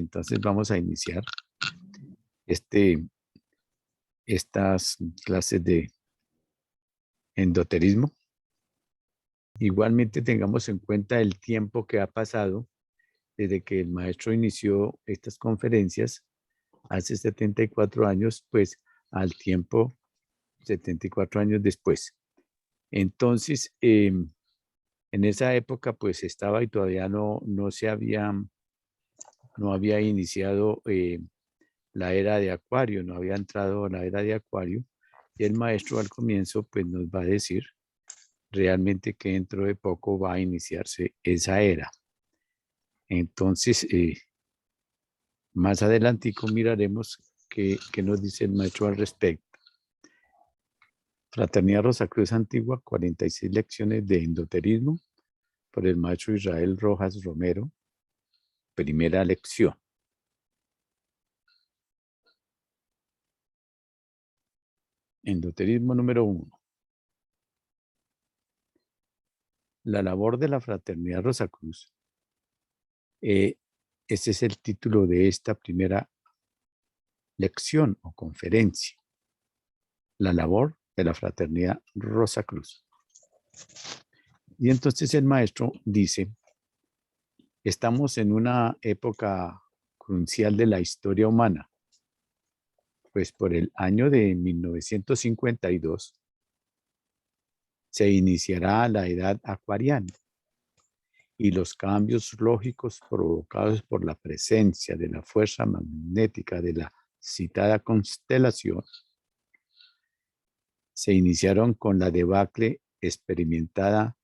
Entonces vamos a iniciar estas clases de endoterismo. Igualmente tengamos en cuenta el tiempo que ha pasado desde que el maestro inició estas conferencias hace 74 años, pues al tiempo 74 años después. Entonces, en esa época pues estaba y todavía no había iniciado la era de Acuario, no había entrado la era de Acuario, y el maestro al comienzo pues nos va a decir realmente que dentro de poco va a iniciarse esa era. Entonces, más adelantico miraremos qué nos dice el maestro al respecto. Fraternidad Rosacruz Antigua, 46 lecciones de endoterismo por el maestro Israel Rojas Romero. Primera lección. Endoterismo número 1. La labor de la Fraternidad Rosacruz. Ese es el título de esta primera lección o conferencia. La labor de la Fraternidad Rosacruz. Y entonces el maestro dice, estamos en una época crucial de la historia humana, pues por el año de 1952 se iniciará la edad acuariana y los cambios lógicos provocados por la presencia de la fuerza magnética de la citada constelación se iniciaron con la debacle experimentada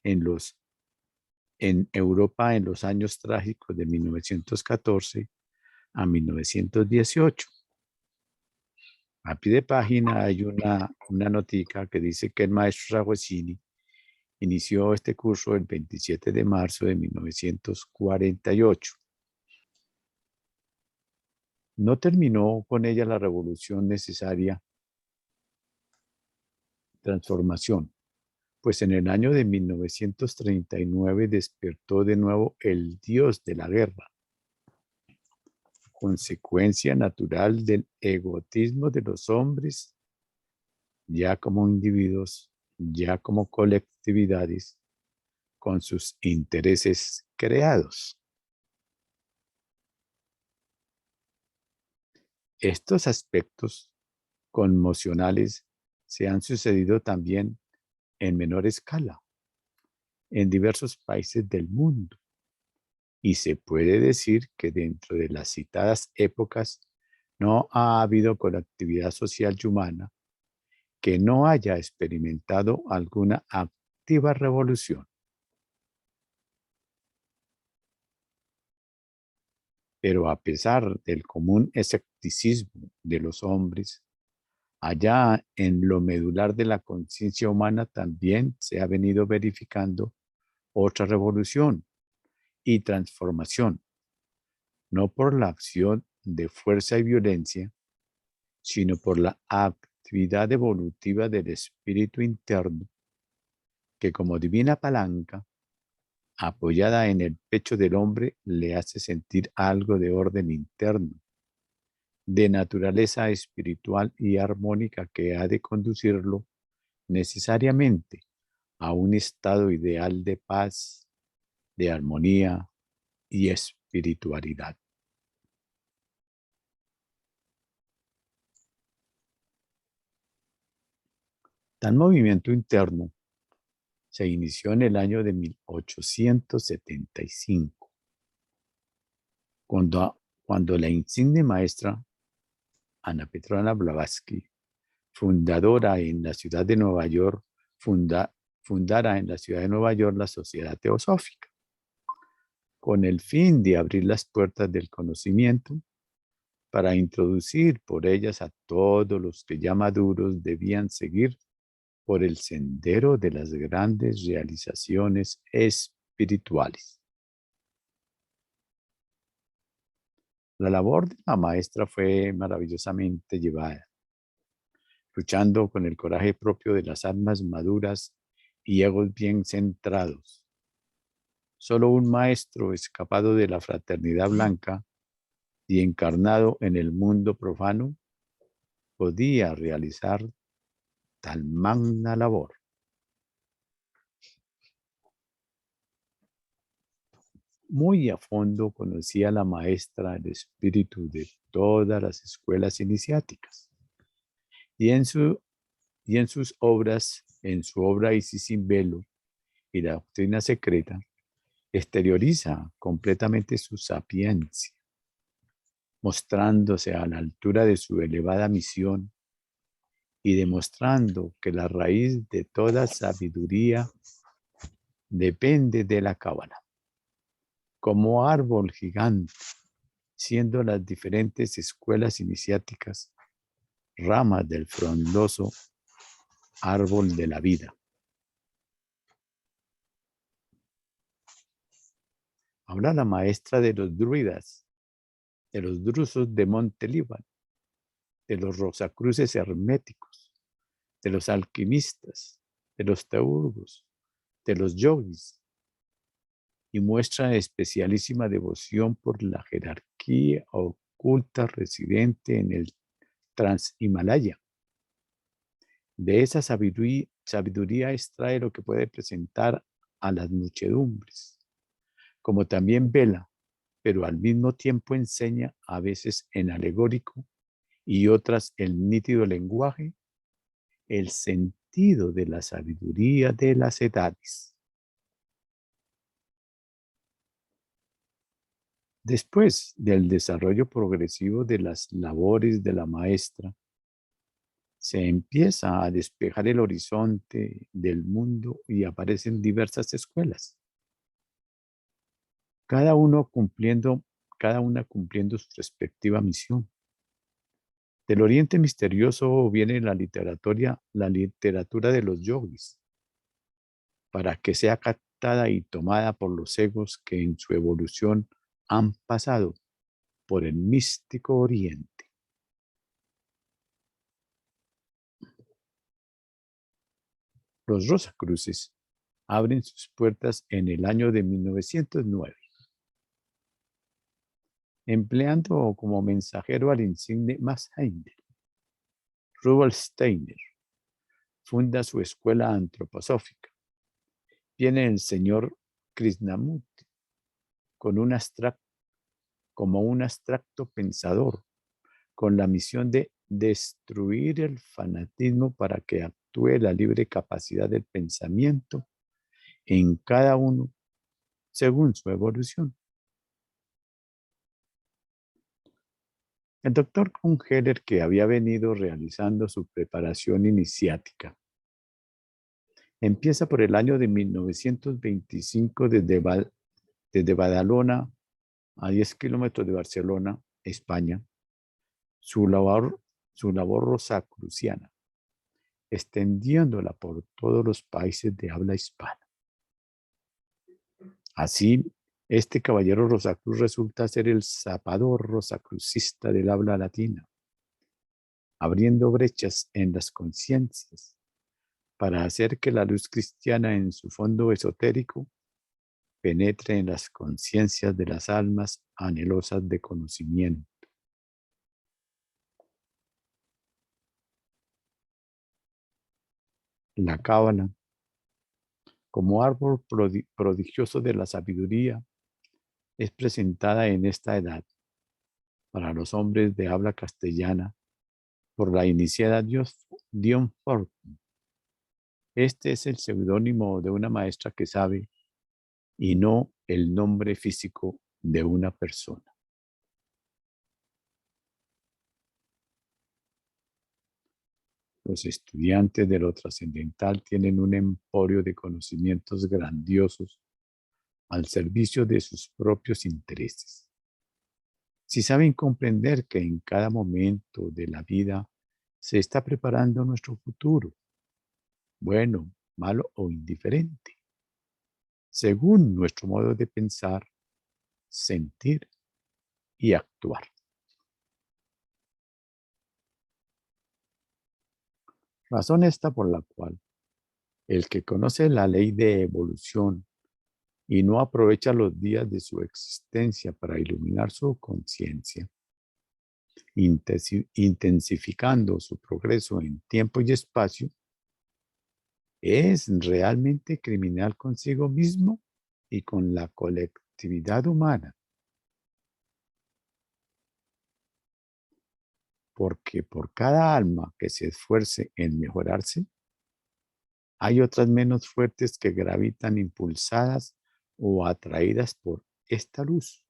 en Europa en los años trágicos de 1914 a 1918. A pie de página hay una notica que dice que el maestro Saguesini inició este curso el 27 de marzo de 1948. No terminó con ella la revolución necesaria, transformación, pues en el año de 1939 despertó de nuevo el dios de la guerra, consecuencia natural del egoísmo de los hombres, ya como individuos, ya como colectividades, con sus intereses creados. Estos aspectos conmocionales se han sucedido también en menor escala en diversos países del mundo. Y se puede decir que dentro de las citadas épocas no ha habido colectividad social y humana que no haya experimentado alguna activa revolución. Pero a pesar del común escepticismo de los hombres, allá en lo medular de la conciencia humana también se ha venido verificando otra revolución y transformación, no por la acción de fuerza y violencia, sino por la actividad evolutiva del espíritu interno, que como divina palanca, apoyada en el pecho del hombre, le hace sentir algo de orden interno, de naturaleza espiritual y armónica que ha de conducirlo necesariamente a un estado ideal de paz, de armonía y espiritualidad. Tal movimiento interno se inició en el año de 1875, cuando la insigne maestra Ana Petrona Blavatsky, fundara en la ciudad de Nueva York la Sociedad Teosófica, con el fin de abrir las puertas del conocimiento para introducir por ellas a todos los que ya maduros debían seguir por el sendero de las grandes realizaciones espirituales. La labor de la maestra fue maravillosamente llevada, luchando con el coraje propio de las almas maduras y egos bien centrados. Solo un maestro escapado de la fraternidad blanca y encarnado en el mundo profano, podía realizar tal magna labor. Muy a fondo conocía la maestra el espíritu de todas las escuelas iniciáticas y en sus obras, en su obra Isis sin velo y la doctrina secreta, exterioriza completamente su sapiencia, mostrándose a la altura de su elevada misión y demostrando que la raíz de toda sabiduría depende de la cábala. Como árbol gigante, siendo las diferentes escuelas iniciáticas ramas del frondoso árbol de la vida. Habla la maestra de los druidas, de los drusos de Monte Líbano, de los rosacruces herméticos, de los alquimistas, de los teurgos, de los yogis, y muestra especialísima devoción por la jerarquía oculta residente en el Transhimalaya. De esa sabiduría extrae lo que puede presentar a las muchedumbres, como también vela, pero al mismo tiempo enseña, a veces en alegórico y otras en nítido lenguaje, el sentido de la sabiduría de las edades. Después del desarrollo progresivo de las labores de la maestra, se empieza a despejar el horizonte del mundo y aparecen diversas escuelas, cada una cumpliendo su respectiva misión. Del Oriente Misterioso viene la literatura de los yogis, para que sea captada y tomada por los egos que en su evolución han pasado por el místico Oriente. Los Rosacruces abren sus puertas en el año de 1909, empleando como mensajero al insigne Max Heindel. Rudolf Steiner funda su escuela antroposófica. Viene el señor Krishnamurti como un abstracto pensador, con la misión de destruir el fanatismo para que actúe la libre capacidad del pensamiento en cada uno según su evolución. El doctor von Heller, que había venido realizando su preparación iniciática, empieza por el año de 1925 desde Badalona, a 10 kilómetros de Barcelona, España, su labor rosacruciana, extendiéndola por todos los países de habla hispana. Así, este caballero Rosacruz resulta ser el zapador rosacrucista del habla latina, abriendo brechas en las conciencias para hacer que la luz cristiana en su fondo esotérico penetre en las conciencias de las almas anhelosas de conocimiento. La cábala, como árbol prodigioso de la sabiduría, es presentada en esta edad para los hombres de habla castellana por la iniciada Dion Fortune. Este es el seudónimo de una maestra que sabe y no el nombre físico de una persona. Los estudiantes de lo trascendental tienen un emporio de conocimientos grandiosos al servicio de sus propios intereses. Si saben comprender que en cada momento de la vida se está preparando nuestro futuro, bueno, malo o indiferente, según nuestro modo de pensar, sentir y actuar. Razón esta por la cual el que conoce la ley de evolución y no aprovecha los días de su existencia para iluminar su conciencia, intensificando su progreso en tiempo y espacio, es realmente criminal consigo mismo y con la colectividad humana, porque por cada alma que se esfuerce en mejorarse, hay otras menos fuertes que gravitan impulsadas o atraídas por esta luz,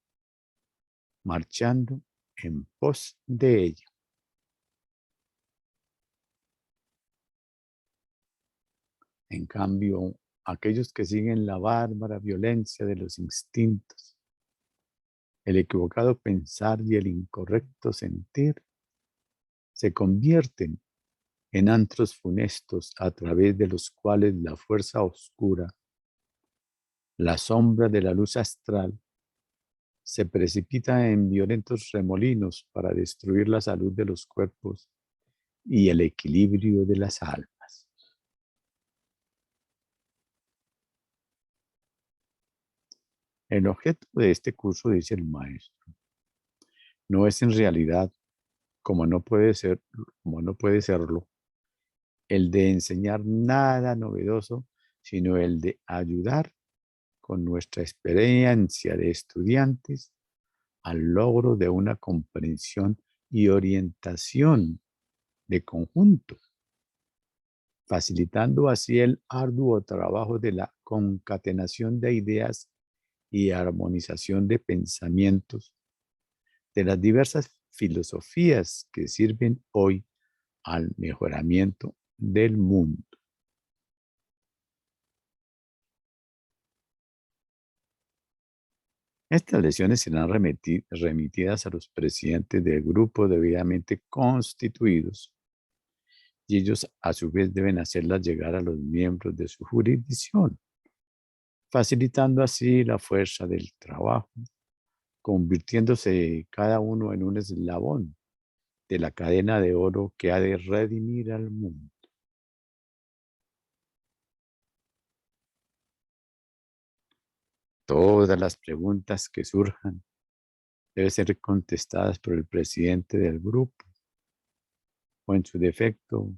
marchando en pos de ella. En cambio, aquellos que siguen la bárbara violencia de los instintos, el equivocado pensar y el incorrecto sentir, se convierten en antros funestos a través de los cuales la fuerza oscura, la sombra de la luz astral, se precipita en violentos remolinos para destruir la salud de los cuerpos y el equilibrio de las almas. El objeto de este curso, dice el maestro, no es en realidad, como no puede serlo, el de enseñar nada novedoso, sino el de ayudar con nuestra experiencia de estudiantes al logro de una comprensión y orientación de conjunto, facilitando así el arduo trabajo de la concatenación de ideas y armonización de pensamientos de las diversas filosofías que sirven hoy al mejoramiento del mundo. Estas lesiones serán remitidas a los presidentes del grupo debidamente constituidos y ellos a su vez deben hacerlas llegar a los miembros de su jurisdicción, facilitando así la fuerza del trabajo, convirtiéndose cada uno en un eslabón de la cadena de oro que ha de redimir al mundo. Todas las preguntas que surjan deben ser contestadas por el presidente del grupo, o en su defecto,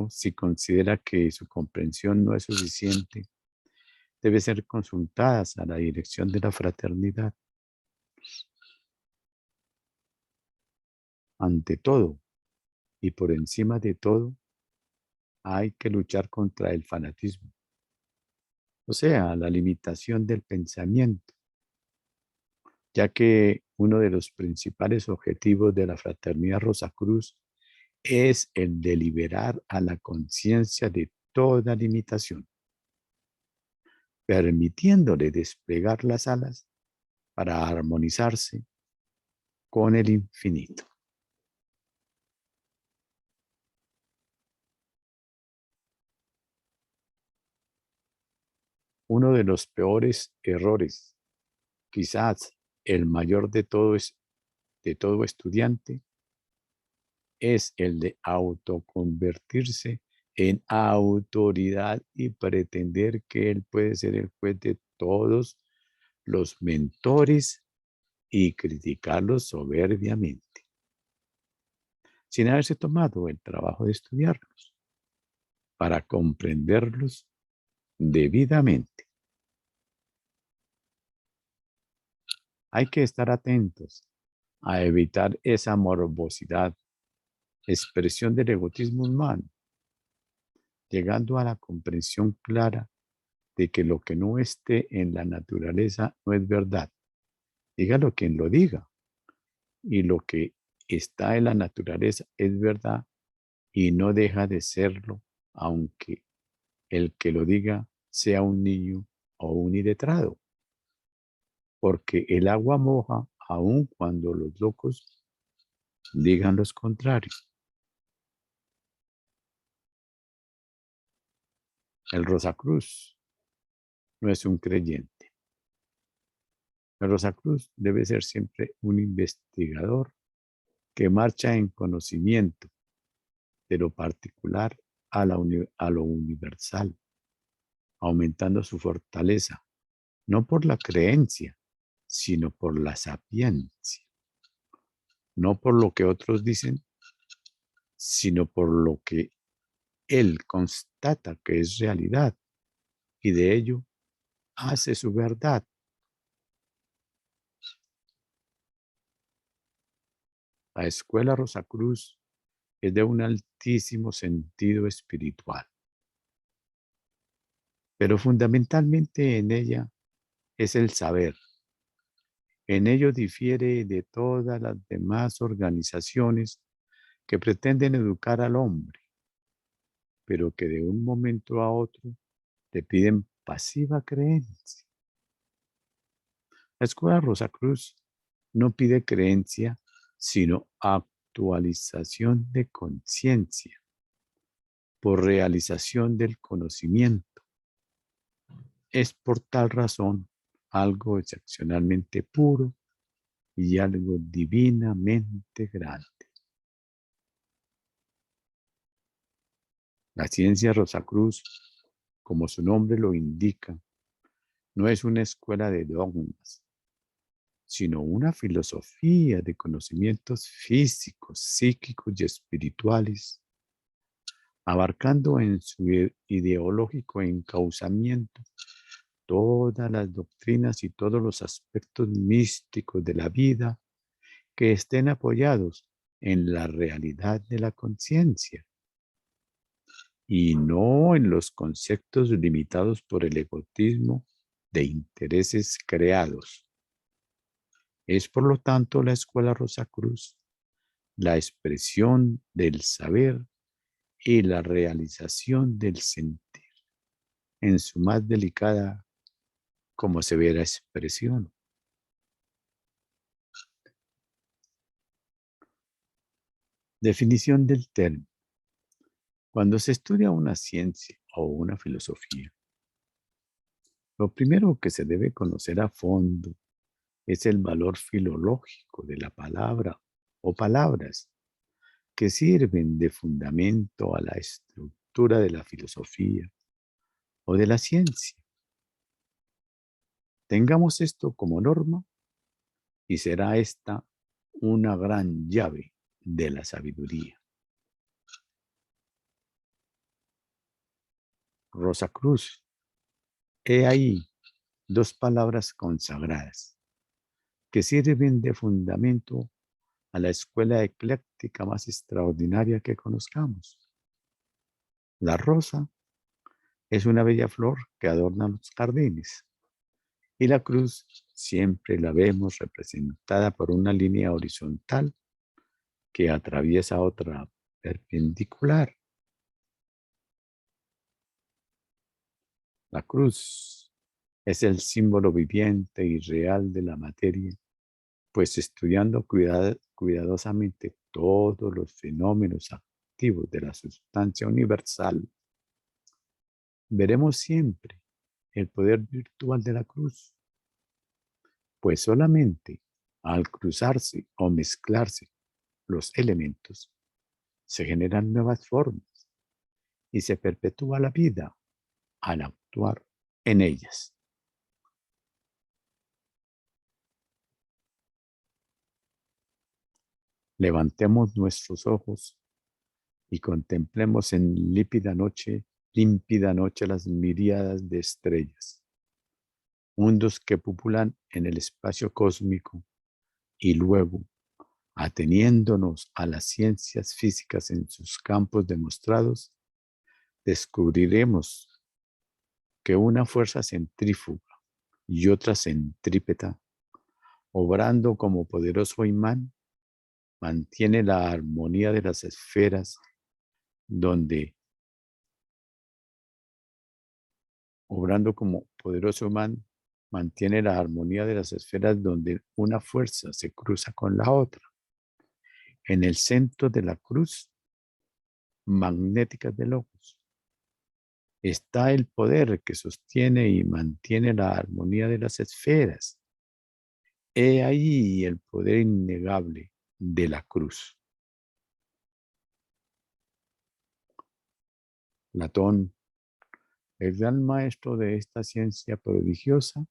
si considera que su comprensión no es suficiente, debe ser consultadas a la dirección de la fraternidad. Ante todo y por encima de todo, hay que luchar contra el fanatismo, o sea, la limitación del pensamiento, ya que uno de los principales objetivos de la Fraternidad Rosacruz es el de liberar a la conciencia de toda limitación, permitiéndole desplegar las alas para armonizarse con el infinito. Uno de los peores errores, quizás el mayor de todo estudiante, es el de autoconvertirse en autoridad y pretender que él puede ser el juez de todos los mentores y criticarlos soberbiamente, sin haberse tomado el trabajo de estudiarlos para comprenderlos debidamente. Hay que estar atentos a evitar esa morbosidad, expresión del egoísmo humano, llegando a la comprensión clara de que lo que no esté en la naturaleza no es verdad. Dígalo quien lo diga. Y lo que está en la naturaleza es verdad y no deja de serlo, aunque el que lo diga sea un niño o un iletrado. Porque el agua moja aun cuando los locos digan los contrarios. El Rosacruz no es un creyente. El Rosacruz debe ser siempre un investigador que marcha en conocimiento de lo particular a lo universal, aumentando su fortaleza, no por la creencia, sino por la sapiencia. no por lo que otros dicen, sino por lo que él constata que es realidad y de ello hace su verdad. La escuela Rosacruz es de un altísimo sentido espiritual, pero fundamentalmente en ella es el saber. En ello difiere de todas las demás organizaciones que pretenden educar al hombre, pero que de un momento a otro te piden pasiva creencia. La escuela Rosacruz no pide creencia, sino actualización de conciencia por realización del conocimiento. Es por tal razón algo excepcionalmente puro y algo divinamente grande. La ciencia Rosacruz, como su nombre lo indica, no es una escuela de dogmas, sino una filosofía de conocimientos físicos, psíquicos y espirituales, abarcando en su ideológico encauzamiento todas las doctrinas y todos los aspectos místicos de la vida que estén apoyados en la realidad de la conciencia y no en los conceptos limitados por el egoísmo de intereses creados. Es por lo tanto la escuela Rosacruz la expresión del saber y la realización del sentir en su más delicada como severa expresión. Definición del término. Cuando se estudia una ciencia o una filosofía, lo primero que se debe conocer a fondo es el valor filológico de la palabra o palabras que sirven de fundamento a la estructura de la filosofía o de la ciencia. Tengamos esto como norma y será esta una gran llave de la sabiduría. Rosacruz, he ahí dos palabras consagradas que sirven de fundamento a la escuela ecléctica más extraordinaria que conozcamos. La rosa es una bella flor que adorna los jardines y la cruz siempre la vemos representada por una línea horizontal que atraviesa otra perpendicular. La cruz es el símbolo viviente y real de la materia, pues estudiando cuidadosamente todos los fenómenos activos de la sustancia universal, veremos siempre el poder virtual de la cruz, pues solamente al cruzarse o mezclarse los elementos se generan nuevas formas y se perpetúa la vida al actuar en ellas. Levantemos nuestros ojos y contemplemos en límpida noche las miríadas de estrellas, mundos que pupulan en el espacio cósmico y luego, ateniéndonos a las ciencias físicas en sus campos demostrados, descubriremos que una fuerza centrífuga y otra centrípeta, obrando como poderoso imán, mantiene la armonía de las esferas donde, obrando como poderoso imán, mantiene la armonía de las esferas donde una fuerza se cruza con la otra. En el centro de la cruz magnética del logos está el poder que sostiene y mantiene la armonía de las esferas. He ahí el poder innegable de la cruz. Platón, el gran maestro de esta ciencia prodigiosa,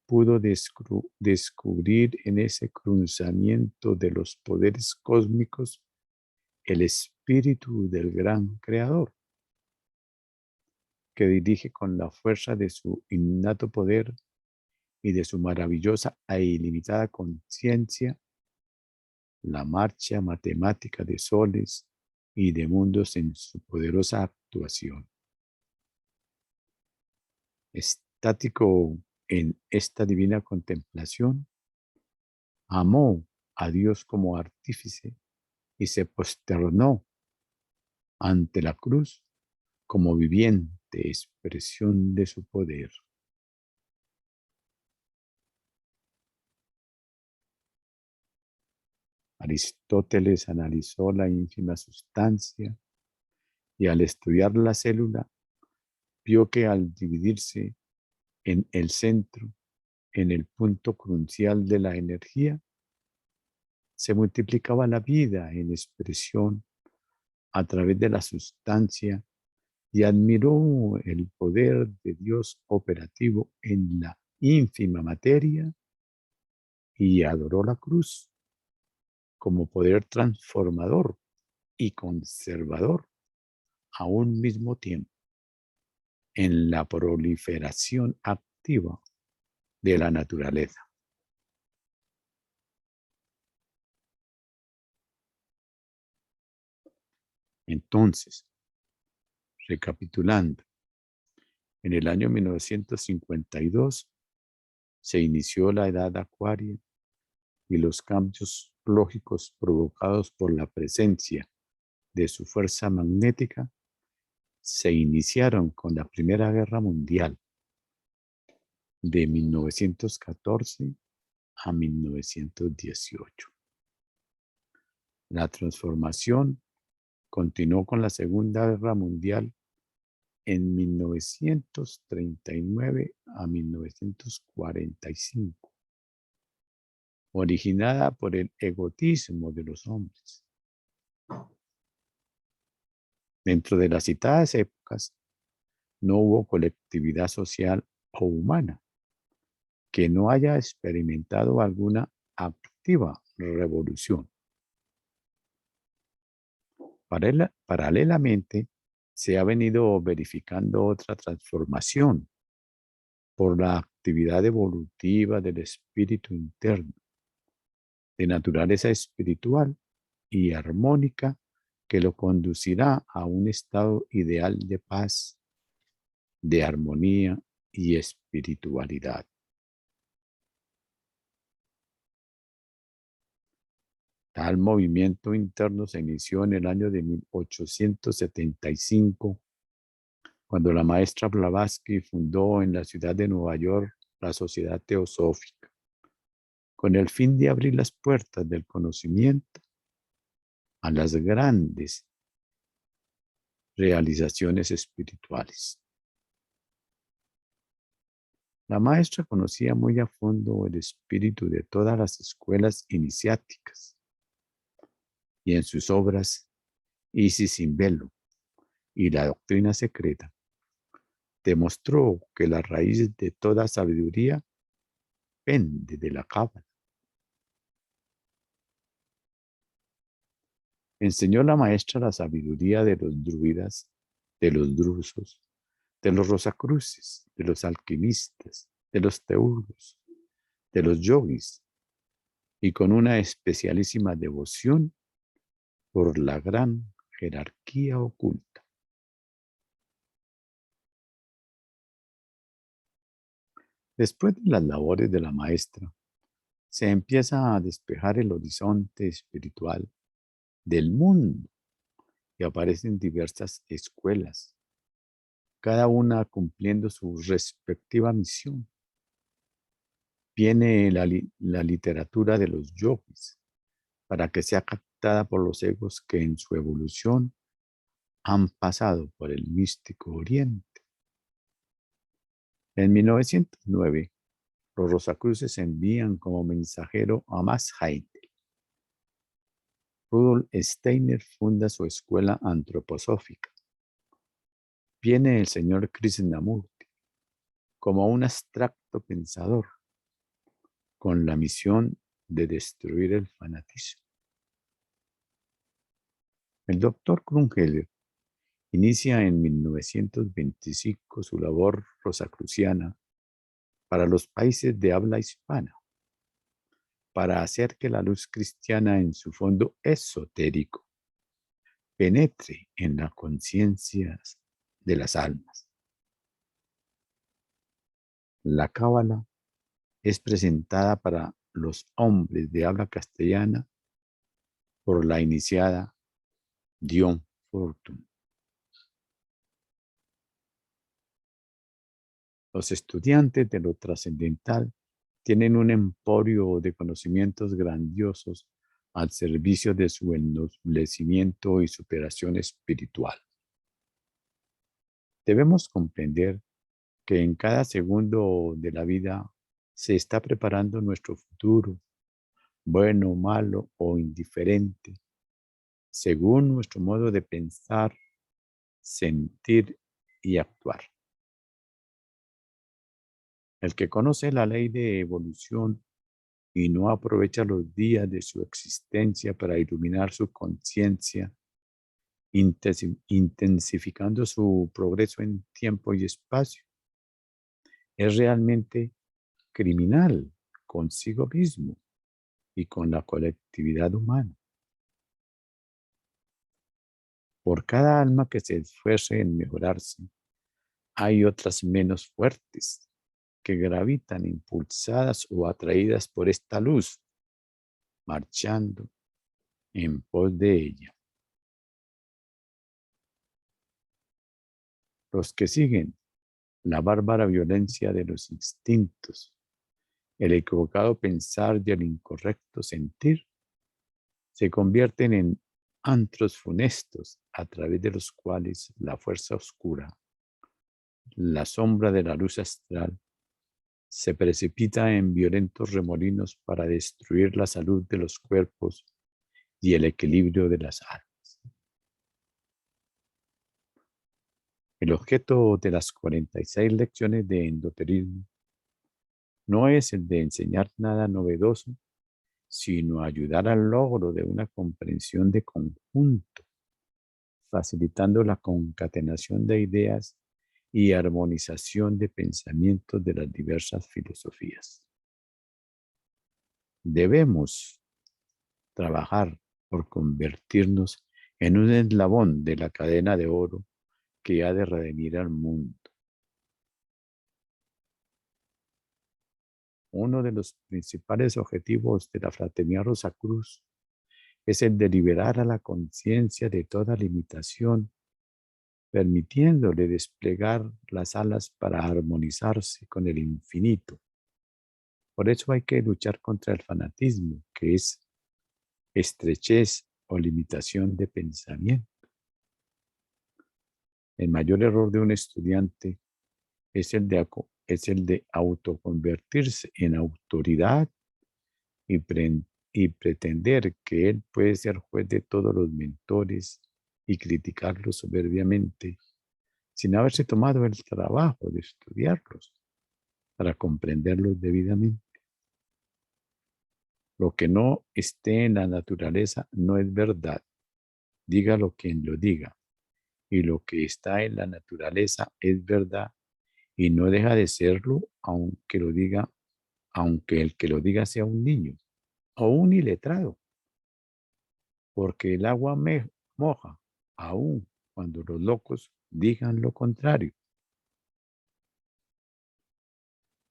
pudo descubrir en ese cruzamiento de los poderes cósmicos el espíritu del gran creador, que dirige con la fuerza de su innato poder y de su maravillosa e ilimitada conciencia la marcha matemática de soles y de mundos en su poderosa actuación. Estático en esta divina contemplación, amó a Dios como artífice y se posternó ante la cruz como viviente expresión de su poder. Aristóteles analizó la ínfima sustancia y al estudiar la célula vio que al dividirse en el centro, en el punto crucial de la energía, se multiplicaba la vida en expresión a través de la sustancia y admiró el poder de Dios operativo en la ínfima materia y adoró la cruz como poder transformador y conservador a un mismo tiempo en la proliferación activa de la naturaleza. Entonces, recapitulando, en el año 1952 se inició la edad acuaria y los cambios lógicos provocados por la presencia de su fuerza magnética se iniciaron con la Primera Guerra Mundial de 1914 a 1918. La transformación continuó con la Segunda Guerra Mundial en 1939 a 1945, originada por el egoísmo de los hombres. Dentro de las citadas épocas, no hubo colectividad social o humana que no haya experimentado alguna activa revolución. Paralelamente, se ha venido verificando otra transformación por la actividad evolutiva del espíritu interno, de naturaleza espiritual y armónica, que lo conducirá a un estado ideal de paz, de armonía y espiritualidad. Tal movimiento interno se inició en el año de 1875, cuando la maestra Blavatsky fundó en la ciudad de Nueva York la Sociedad Teosófica, con el fin de abrir las puertas del conocimiento a las grandes realizaciones espirituales. La maestra conocía muy a fondo el espíritu de todas las escuelas iniciáticas y en sus obras Isis sin velo y la doctrina secreta demostró que la raíz de toda sabiduría pende de la cábala. Enseñó la maestra la sabiduría de los druidas, de los drusos, de los rosacruces, de los alquimistas, de los teurgos, de los yogis, y con una especialísima devoción por la gran jerarquía oculta. Después de las labores de la maestra, se empieza a despejar el horizonte espiritual del mundo y aparecen diversas escuelas, cada una cumpliendo su respectiva misión. Viene la literatura de los yogis para que sea captada por los egos que en su evolución han pasado por el místico oriente. En 1909, los Rosacruces envían como mensajero a más Heidel. Rudolf Steiner funda su escuela antroposófica. Viene el señor Krishnamurti como un abstracto pensador con la misión de destruir el fanatismo. El doctor Krumheller inicia en 1925 su labor rosacruciana para los países de habla hispana, para hacer que la luz cristiana en su fondo esotérico penetre en las conciencias de las almas. La cábala es presentada para los hombres de habla castellana por la iniciada Dion Fortune. Los estudiantes de lo trascendental tienen un emporio de conocimientos grandiosos al servicio de su ennoblecimiento y superación espiritual. Debemos comprender que en cada segundo de la vida se está preparando nuestro futuro, bueno, malo o indiferente, según nuestro modo de pensar, sentir y actuar. El que conoce la ley de evolución y no aprovecha los días de su existencia para iluminar su conciencia, intensificando su progreso en tiempo y espacio, es realmente criminal consigo mismo y con la colectividad humana. Por cada alma que se esfuerce en mejorarse, hay otras menos fuertes que gravitan impulsadas o atraídas por esta luz, marchando en pos de ella. Los que siguen la bárbara violencia de los instintos, el equivocado pensar y el incorrecto sentir, se convierten en antros funestos a través de los cuales la fuerza oscura, la sombra de la luz astral, se precipita en violentos remolinos para destruir la salud de los cuerpos y el equilibrio de las almas. El objeto de las 46 lecciones de endoterismo no es el de enseñar nada novedoso, sino ayudar al logro de una comprensión de conjunto, facilitando la concatenación de ideas y armonización de pensamientos de las diversas filosofías. Debemos trabajar por convertirnos en un eslabón de la cadena de oro que ha de redimir al mundo. Uno de los principales objetivos de la Fraternidad Rosacruz es el de liberar a la conciencia de toda limitación, permitiéndole desplegar las alas para armonizarse con el infinito. Por eso hay que luchar contra el fanatismo, que es estrechez o limitación de pensamiento. El mayor error de un estudiante es el de autoconvertirse en autoridad y pretender que él puede ser juez de todos los mentores y criticarlos soberbiamente sin haberse tomado el trabajo de estudiarlos para comprenderlos debidamente. Lo que no esté en la naturaleza no es verdad, dígalo quien lo diga, y lo que está en la naturaleza es verdad y no deja de serlo aunque el que lo diga sea un niño o un iletrado, porque el agua moja, aun cuando los locos digan lo contrario.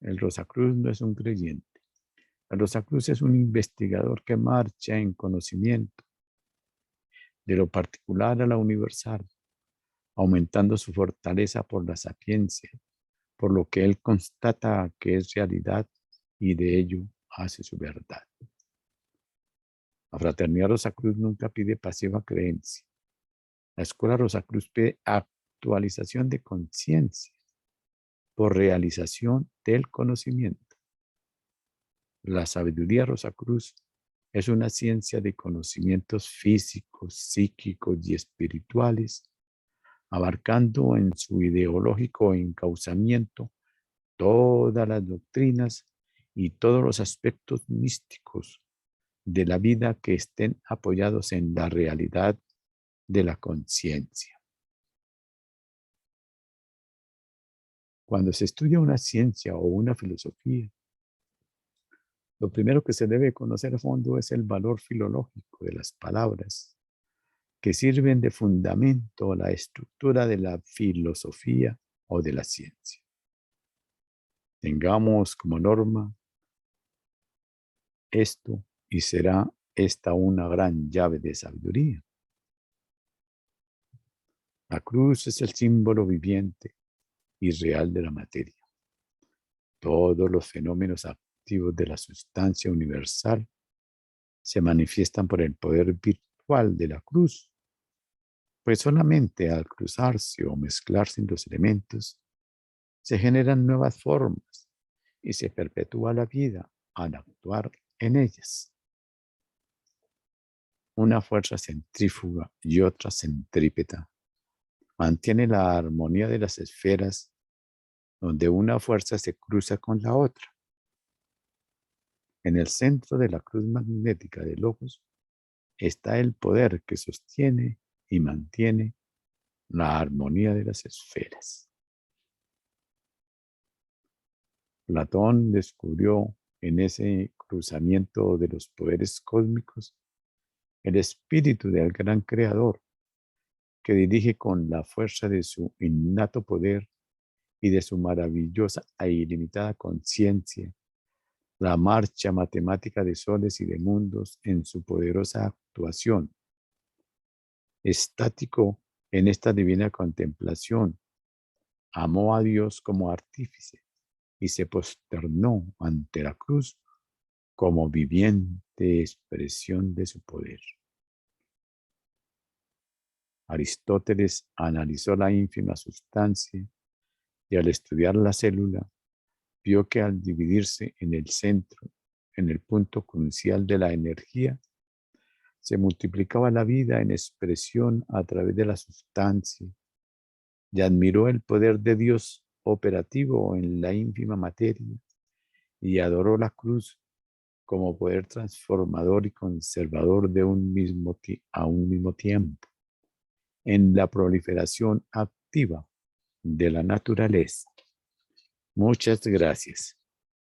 El Rosacruz no es un creyente. El Rosacruz es un investigador que marcha en conocimiento de lo particular a lo universal, aumentando su fortaleza por la sapiencia, por lo que él constata que es realidad y de ello hace su verdad. La Fraternidad Rosacruz nunca pide pasiva creencia. La Escuela Rosacruz pide actualización de conciencia por realización del conocimiento. La sabiduría Rosacruz es una ciencia de conocimientos físicos, psíquicos y espirituales, abarcando en su ideológico encauzamiento todas las doctrinas y todos los aspectos místicos de la vida que estén apoyados en la realidad de la conciencia. Cuando se estudia una ciencia o una filosofía, lo primero que se debe conocer a fondo es el valor filológico de las palabras que sirven de fundamento a la estructura de la filosofía o de la ciencia. Tengamos como norma esto y será esta una gran llave de sabiduría. La cruz es el símbolo viviente y real de la materia. Todos los fenómenos activos de la sustancia universal se manifiestan por el poder virtual de la cruz, pues solamente al cruzarse o mezclarse en los elementos se generan nuevas formas y se perpetúa la vida al actuar en ellas. Una fuerza centrífuga y otra centrípeta mantiene la armonía de las esferas donde una fuerza se cruza con la otra. En el centro de la cruz magnética de Logos está el poder que sostiene y mantiene la armonía de las esferas. Platón descubrió en ese cruzamiento de los poderes cósmicos el espíritu del gran creador que dirige con la fuerza de su innato poder y de su maravillosa e ilimitada conciencia la marcha matemática de soles y de mundos en su poderosa actuación. Estático en esta divina contemplación, amó a Dios como artífice y se posternó ante la cruz como viviente expresión de su poder. Aristóteles analizó la ínfima sustancia y al estudiar la célula, vio que al dividirse en el centro, en el punto crucial de la energía, se multiplicaba la vida en expresión a través de la sustancia y admiró el poder de Dios operativo en la ínfima materia y adoró la cruz como poder transformador y conservador a un mismo tiempo en la proliferación activa de la naturaleza. Muchas gracias.